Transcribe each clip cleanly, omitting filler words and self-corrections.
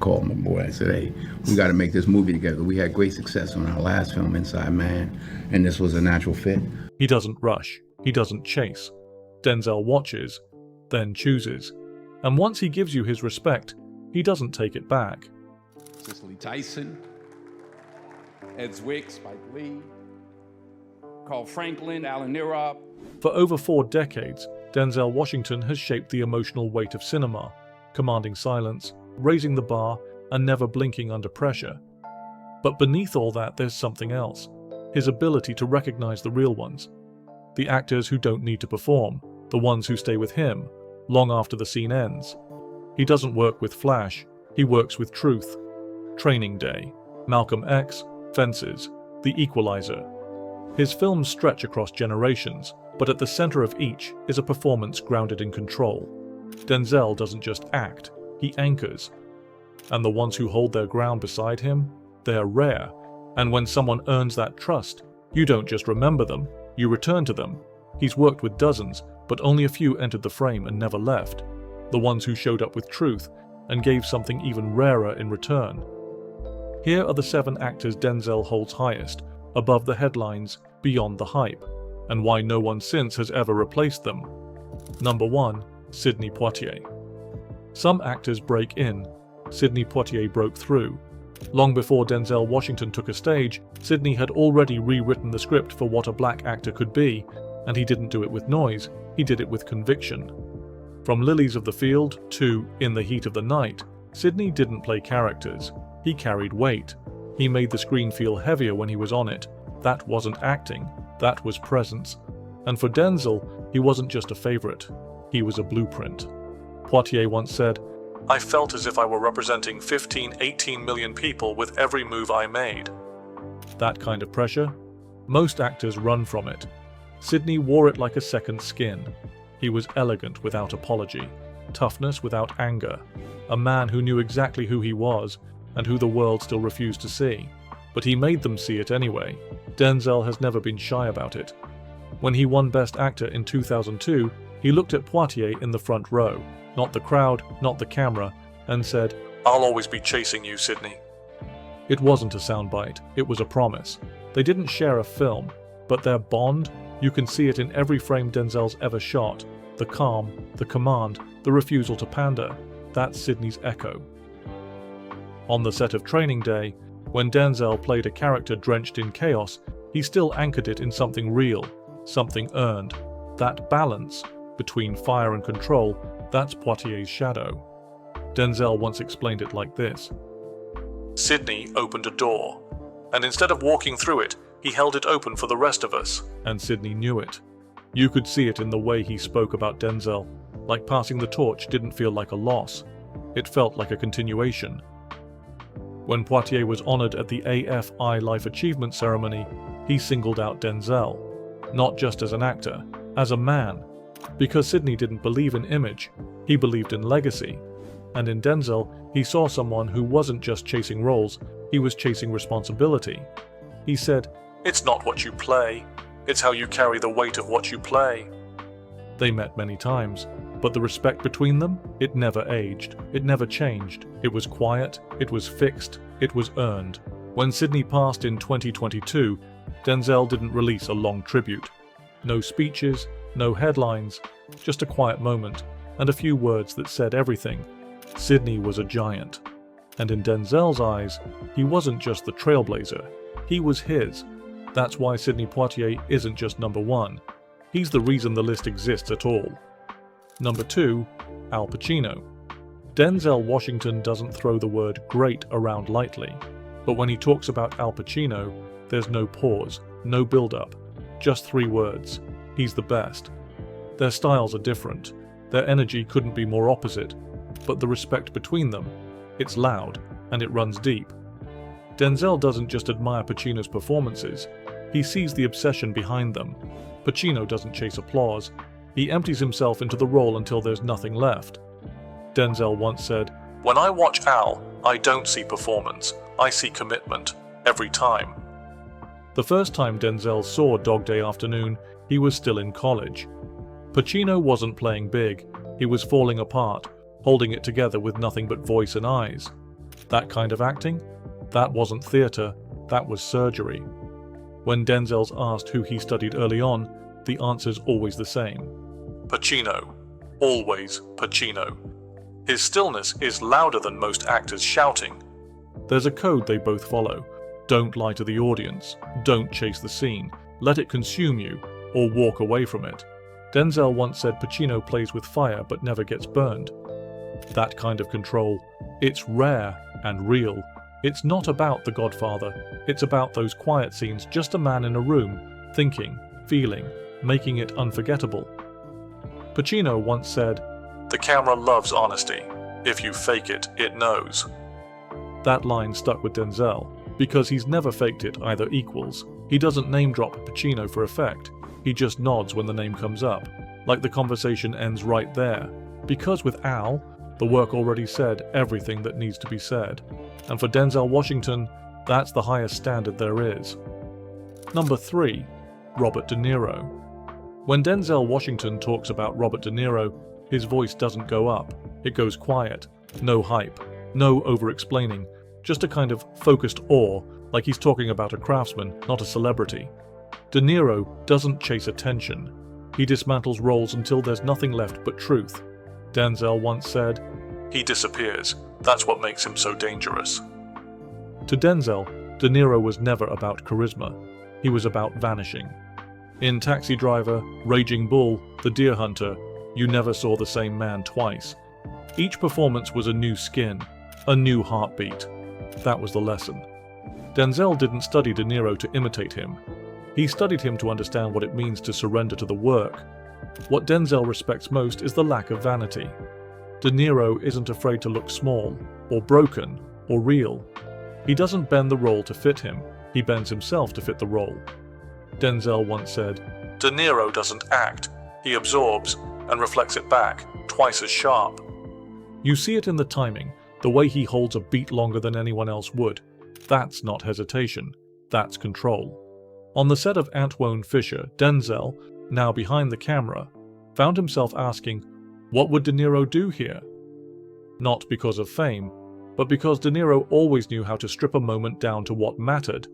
Called my boy. I said, hey, we got to make this movie together. We had great success on our last film, Inside Man, and this was a natural fit. He doesn't rush. He doesn't chase. Denzel watches, then chooses. And once he gives you his respect, he doesn't take it back. Cicely Tyson, Ed Zwick, Spike Lee, Carl Franklin, Alan Nirop. For over 4 decades, Denzel Washington has shaped the emotional weight of cinema, commanding silence, raising the bar, and never blinking under pressure. But beneath all that, there's something else. His ability to recognize the real ones. The actors who don't need to perform, the ones who stay with him, long after the scene ends. He doesn't work with flash, he works with truth. Training Day, Malcolm X, Fences, The Equalizer. His films stretch across generations, but at the center of each is a performance grounded in control. Denzel doesn't just act, he anchors. And the ones who hold their ground beside him, they're rare. And when someone earns that trust, you don't just remember them, you return to them. He's worked with dozens, but only a few entered the frame and never left. The ones who showed up with truth and gave something even rarer in return. Here are the 7 actors Denzel holds highest, above the headlines, beyond the hype, and why no one since has ever replaced them. Number 1, Sidney Poitier. Some actors break in. Sidney Poitier broke through. Long before Denzel Washington took a stage, Sidney had already rewritten the script for what a black actor could be, and he didn't do it with noise, he did it with conviction. From Lilies of the Field to In the Heat of the Night, Sidney didn't play characters, he carried weight. He made the screen feel heavier when he was on it. That wasn't acting, that was presence. And for Denzel, he wasn't just a favorite, he was a blueprint. Poitier once said, "I felt as if I were representing 18 million people with every move I made." That kind of pressure? Most actors run from it. Sidney wore it like a second skin. He was elegant without apology, toughness without anger, a man who knew exactly who he was and who the world still refused to see. But he made them see it anyway. Denzel has never been shy about it. When he won Best Actor in 2002, he looked at Poitier in the front row, not the crowd, not the camera, and said, "I'll always be chasing you, Sidney." It wasn't a soundbite, it was a promise. They didn't share a film, but their bond, you can see it in every frame Denzel's ever shot. The calm, the command, the refusal to pander. That's Sidney's echo. On the set of Training Day, when Denzel played a character drenched in chaos, he still anchored it in something real, something earned. That balance between fire and control, that's Poitier's shadow. Denzel once explained it like this. Sidney opened a door, and instead of walking through it, he held it open for the rest of us, and Sidney knew it. You could see it in the way he spoke about Denzel, like passing the torch didn't feel like a loss. It felt like a continuation. When Poitier was honored at the AFI Life Achievement Ceremony, he singled out Denzel, not just as an actor, as a man. Because Sidney didn't believe in image, he believed in legacy. And in Denzel, he saw someone who wasn't just chasing roles, he was chasing responsibility. He said, "It's not what you play, it's how you carry the weight of what you play." They met many times, but the respect between them, it never aged, it never changed. It was quiet, it was fixed, it was earned. When Sidney passed in 2022, Denzel didn't release a long tribute. No speeches, no headlines, just a quiet moment, and a few words that said everything. Sidney was a giant. And in Denzel's eyes, he wasn't just the trailblazer, he was his. That's why Sidney Poitier isn't just number 1. He's the reason the list exists at all. Number 2, Al Pacino. Denzel Washington doesn't throw the word great around lightly, but when he talks about Al Pacino, there's no pause, no build-up, just 3 words. He's the best. Their styles are different, their energy couldn't be more opposite, but the respect between them, it's loud, and it runs deep. Denzel doesn't just admire Pacino's performances, he sees the obsession behind them. Pacino doesn't chase applause, he empties himself into the role until there's nothing left. Denzel once said, "When I watch Al, I don't see performance, I see commitment, every time." The first time Denzel saw Dog Day Afternoon, he was still in college. Pacino wasn't playing big, he was falling apart, holding it together with nothing but voice and eyes. That kind of acting? That wasn't theatre, that was surgery. When Denzel's asked who he studied early on, the answer's always the same. Pacino. Always Pacino. His stillness is louder than most actors shouting. There's a code they both follow. Don't lie to the audience. Don't chase the scene. Let it consume you, or walk away from it. Denzel once said Pacino plays with fire but never gets burned. That kind of control, it's rare and real. It's not about The Godfather. It's about those quiet scenes, just a man in a room, thinking, feeling, making it unforgettable. Pacino once said, "The camera loves honesty. If you fake it, it knows." That line stuck with Denzel, because he's never faked it either equals. He doesn't name-drop Pacino for effect. He just nods when the name comes up, like the conversation ends right there. Because with Al, the work already said everything that needs to be said. And for Denzel Washington, that's the highest standard there is. Number 3. Robert De Niro. When Denzel Washington talks about Robert De Niro, his voice doesn't go up. It goes quiet. No hype. No over-explaining. Just a kind of focused awe, like he's talking about a craftsman, not a celebrity. De Niro doesn't chase attention. He dismantles roles until there's nothing left but truth. Denzel once said, "He disappears. That's what makes him so dangerous." To Denzel, De Niro was never about charisma. He was about vanishing. In Taxi Driver, Raging Bull, The Deer Hunter, you never saw the same man twice. Each performance was a new skin, a new heartbeat. That was the lesson. Denzel didn't study De Niro to imitate him. He studied him to understand what it means to surrender to the work. What Denzel respects most is the lack of vanity. De Niro isn't afraid to look small, or broken, or real. He doesn't bend the role to fit him, he bends himself to fit the role. Denzel once said, "De Niro doesn't act, he absorbs and reflects it back, twice as sharp." You see it in the timing, the way he holds a beat longer than anyone else would. That's not hesitation, that's control. On the set of Antwone Fisher, Denzel, now behind the camera, found himself asking, what would De Niro do here? Not because of fame, but because De Niro always knew how to strip a moment down to what mattered.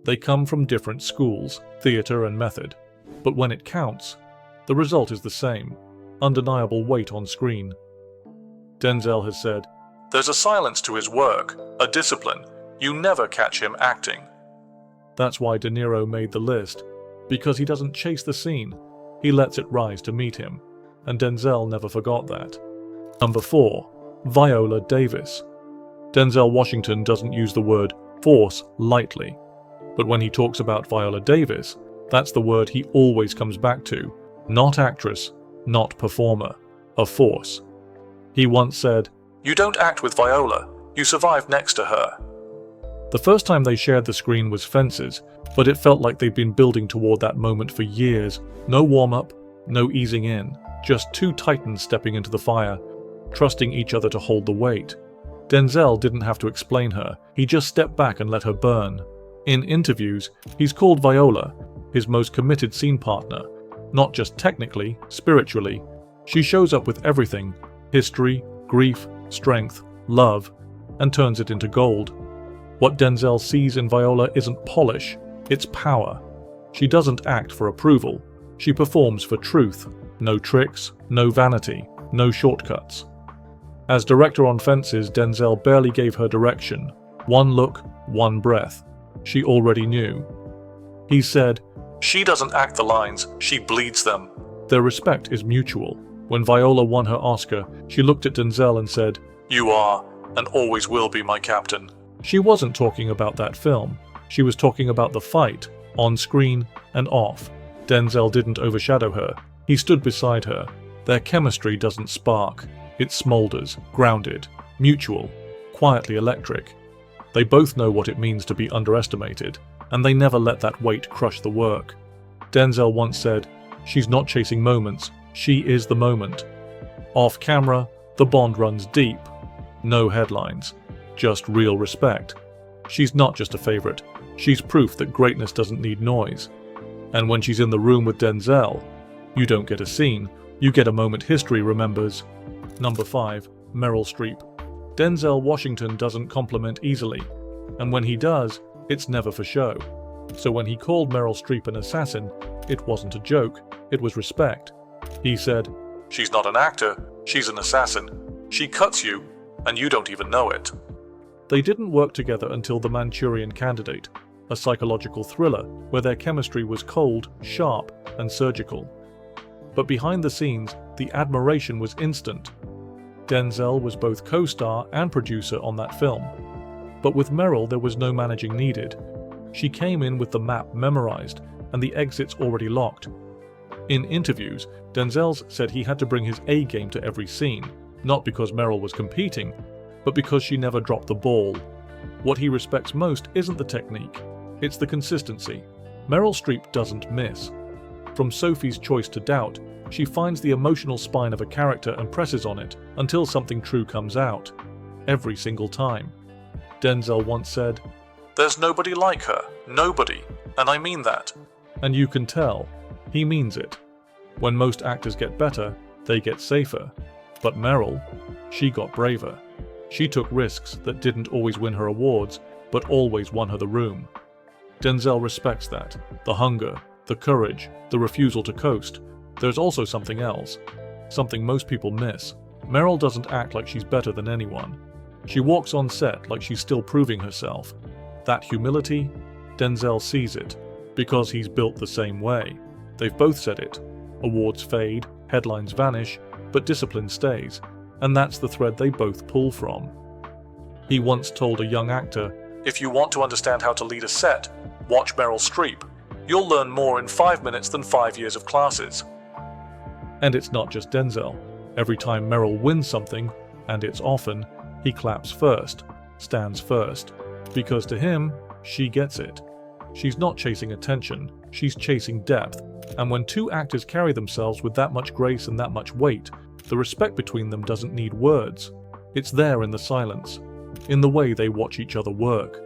They come from different schools, theater and method, but when it counts, the result is the same, undeniable weight on screen. Denzel has said, "There's a silence to his work, a discipline. You never catch him acting." That's why De Niro made the list, because he doesn't chase the scene, he lets it rise to meet him, and Denzel never forgot that. Number 4. Viola Davis. Denzel Washington doesn't use the word force lightly, but when he talks about Viola Davis, that's the word he always comes back to. Not actress, not performer, a force. He once said, "You don't act with Viola, you survive next to her." The first time they shared the screen was Fences, but it felt like they'd been building toward that moment for years. No warm-up, no easing in, just two titans stepping into the fire, trusting each other to hold the weight. Denzel didn't have to explain her, he just stepped back and let her burn. In interviews, he's called Viola his most committed scene partner, not just technically, spiritually. She shows up with everything, history, grief, strength, love, and turns it into gold. What Denzel sees in Viola isn't polish, it's power. She doesn't act for approval, she performs for truth. No tricks, no vanity, no shortcuts. As director on Fences, Denzel barely gave her direction. One look, one breath. She already knew. He said, "She doesn't act the lines, she bleeds them." Their respect is mutual. When Viola won her Oscar, she looked at Denzel and said, "You are, and always will be my captain." She wasn't talking about that film. She was talking about the fight, on screen and off. Denzel didn't overshadow her. He stood beside her. Their chemistry doesn't spark. It smolders, grounded, mutual, quietly electric. They both know what it means to be underestimated, and they never let that weight crush the work. Denzel once said, "She's not chasing moments, she is the moment." Off camera, the bond runs deep. No headlines, just real respect. She's not just a favorite, she's proof that greatness doesn't need noise. And when she's in the room with Denzel, you don't get a scene, you get a moment history remembers. Number 5. Meryl Streep. Denzel Washington doesn't compliment easily, and when he does, it's never for show. So when he called Meryl Streep an assassin, it wasn't a joke, it was respect. He said, "She's not an actor, she's an assassin. She cuts you, and you don't even know it." They didn't work together until The Manchurian Candidate, a psychological thriller where their chemistry was cold, sharp, and surgical. But behind the scenes, the admiration was instant. Denzel was both co-star and producer on that film. But with Meryl, there was no managing needed. She came in with the map memorized and the exits already locked. In interviews, Denzel said he had to bring his A game to every scene, not because Meryl was competing, but because she never dropped the ball. What he respects most isn't the technique, it's the consistency. Meryl Streep doesn't miss. From Sophie's Choice to Doubt, she finds the emotional spine of a character and presses on it until something true comes out. Every single time. Denzel once said, "There's nobody like her, nobody, and I mean that." And you can tell, he means it. When most actors get better, they get safer. But Meryl, she got braver. She took risks that didn't always win her awards, but always won her the room. Denzel respects that. The hunger, the courage, the refusal to coast. There's also something else. Something most people miss. Meryl doesn't act like she's better than anyone. She walks on set like she's still proving herself. That humility, Denzel sees it, because he's built the same way. They've both said it. Awards fade, headlines vanish, but discipline stays, and that's the thread they both pull from. He once told a young actor, "If you want to understand how to lead a set, watch Meryl Streep. You'll learn more in 5 minutes than 5 years of classes." And it's not just Denzel. Every time Meryl wins something, and it's often, he claps first, stands first, because to him, she gets it. She's not chasing attention, she's chasing depth, and when two actors carry themselves with that much grace and that much weight, the respect between them doesn't need words. It's there in the silence, in the way they watch each other work.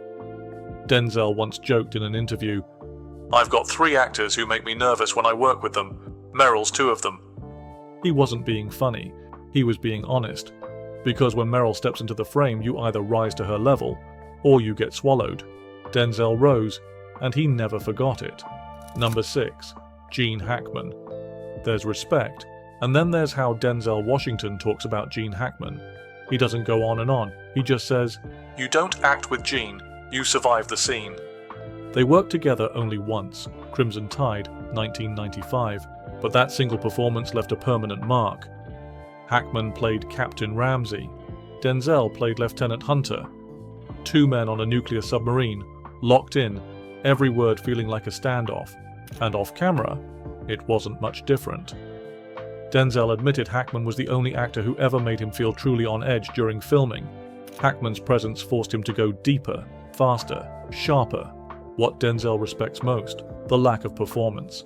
Denzel once joked in an interview, "I've got 3 actors who make me nervous when I work with them. Meryl's 2 of them." He wasn't being funny, he was being honest. Because when Meryl steps into the frame, you either rise to her level, or you get swallowed. Denzel rose, and he never forgot it. Number 6. Gene Hackman. There's respect, and then there's how Denzel Washington talks about Gene Hackman. He doesn't go on and on, he just says, "You don't act with Gene, you survive the scene." They worked together only once, Crimson Tide, 1995, but that single performance left a permanent mark. Hackman played Captain Ramsey. Denzel played Lieutenant Hunter. 2 men on a nuclear submarine, locked in, every word feeling like a standoff. And off camera, it wasn't much different. Denzel admitted Hackman was the only actor who ever made him feel truly on edge during filming. Hackman's presence forced him to go deeper, faster, sharper. What Denzel respects most, the lack of performance.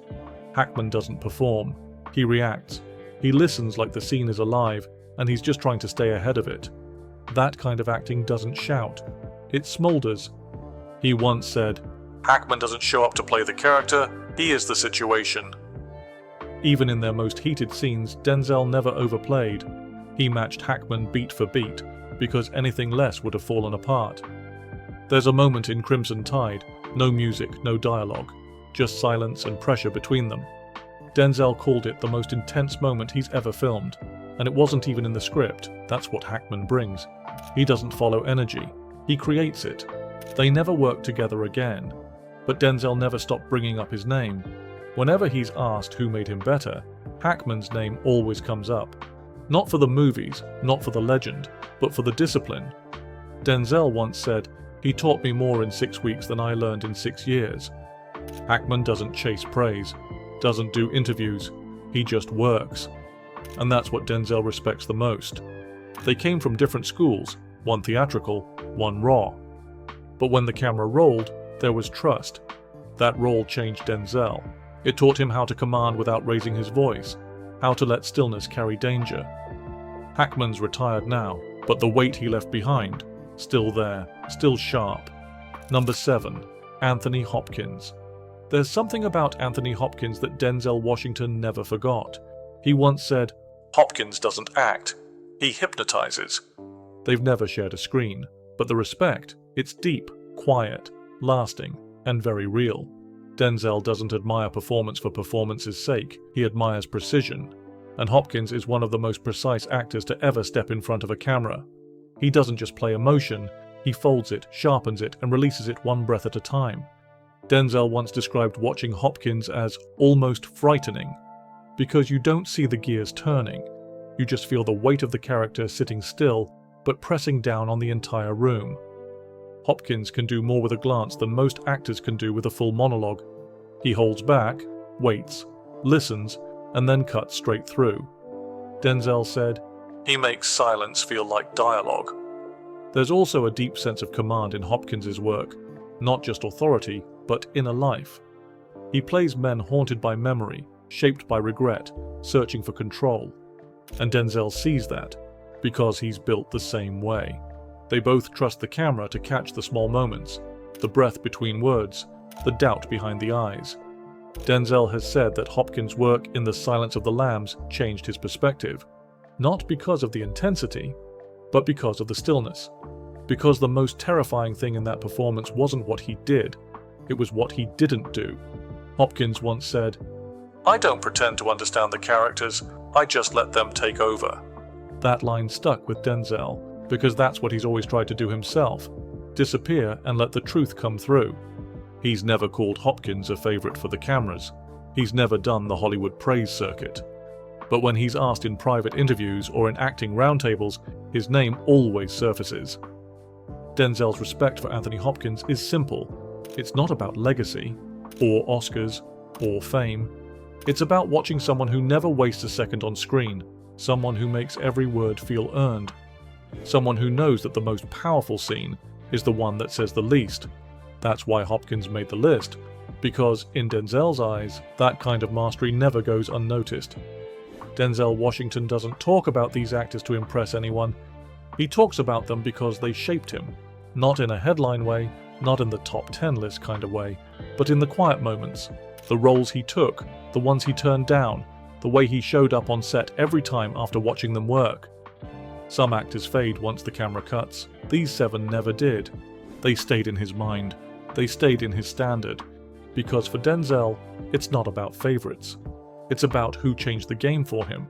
Hackman doesn't perform, he reacts. He listens like the scene is alive, and he's just trying to stay ahead of it. That kind of acting doesn't shout, it smolders. He once said, "Hackman doesn't show up to play the character, he is the situation." Even in their most heated scenes, Denzel never overplayed. He matched Hackman beat for beat, because anything less would have fallen apart. There's a moment in Crimson Tide, no music, no dialogue, just silence and pressure between them. Denzel called it the most intense moment he's ever filmed, and it wasn't even in the script. That's what Hackman brings. He doesn't follow energy, he creates it. They never worked together again, but Denzel never stopped bringing up his name. Whenever he's asked who made him better, Hackman's name always comes up. Not for the movies, not for the legend, but for the discipline. Denzel once said, "He taught me more in 6 weeks than I learned in 6 years." Hackman doesn't chase praise, doesn't do interviews, he just works. And that's what Denzel respects the most. They came from different schools, one theatrical, one raw. But when the camera rolled, there was trust. That role changed Denzel. It taught him how to command without raising his voice, how to let stillness carry danger. Hackman's retired now, but the weight he left behind, still there, still sharp. Number 7. Anthony Hopkins. There's something about Anthony Hopkins that Denzel Washington never forgot. He once said, "Hopkins doesn't act, he hypnotizes." They've never shared a screen, but the respect, it's deep, quiet, lasting, and very real. Denzel doesn't admire performance for performance's sake, he admires precision, and Hopkins is one of the most precise actors to ever step in front of a camera. He doesn't just play emotion, he folds it, sharpens it, and releases it one breath at a time. Denzel once described watching Hopkins as almost frightening, because you don't see the gears turning, you just feel the weight of the character sitting still, but pressing down on the entire room. Hopkins can do more with a glance than most actors can do with a full monologue. He holds back, waits, listens, and then cuts straight through. Denzel said, "He makes silence feel like dialogue." There's also a deep sense of command in Hopkins's work, not just authority, but inner life. He plays men haunted by memory, shaped by regret, searching for control. And Denzel sees that, because he's built the same way. They both trust the camera to catch the small moments, the breath between words, the doubt behind the eyes. Denzel has said that Hopkins' work in The Silence of the Lambs changed his perspective, not because of the intensity, but because of the stillness. Because the most terrifying thing in that performance wasn't what he did, it was what he didn't do. Hopkins once said, "I don't pretend to understand the characters, I just let them take over." That line stuck with Denzel, because that's what he's always tried to do himself, disappear and let the truth come through. He's never called Hopkins a favorite for the cameras. He's never done the Hollywood praise circuit. But when he's asked in private interviews or in acting roundtables, his name always surfaces. Denzel's respect for Anthony Hopkins is simple. It's not about legacy, or Oscars, or fame. It's about watching someone who never wastes a second on screen, someone who makes every word feel earned, someone who knows that the most powerful scene is the one that says the least. That's why Hopkins made the list, because in Denzel's eyes, that kind of mastery never goes unnoticed. Denzel Washington doesn't talk about these actors to impress anyone. He talks about them because they shaped him, not in a headline way, not in the top 10 list kind of way, but in the quiet moments, the roles he took, the ones he turned down, the way he showed up on set every time after watching them work. Some actors fade once the camera cuts. These 7 never did. They stayed in his mind. They stayed in his standard. Because for Denzel, it's not about favorites. It's about who changed the game for him.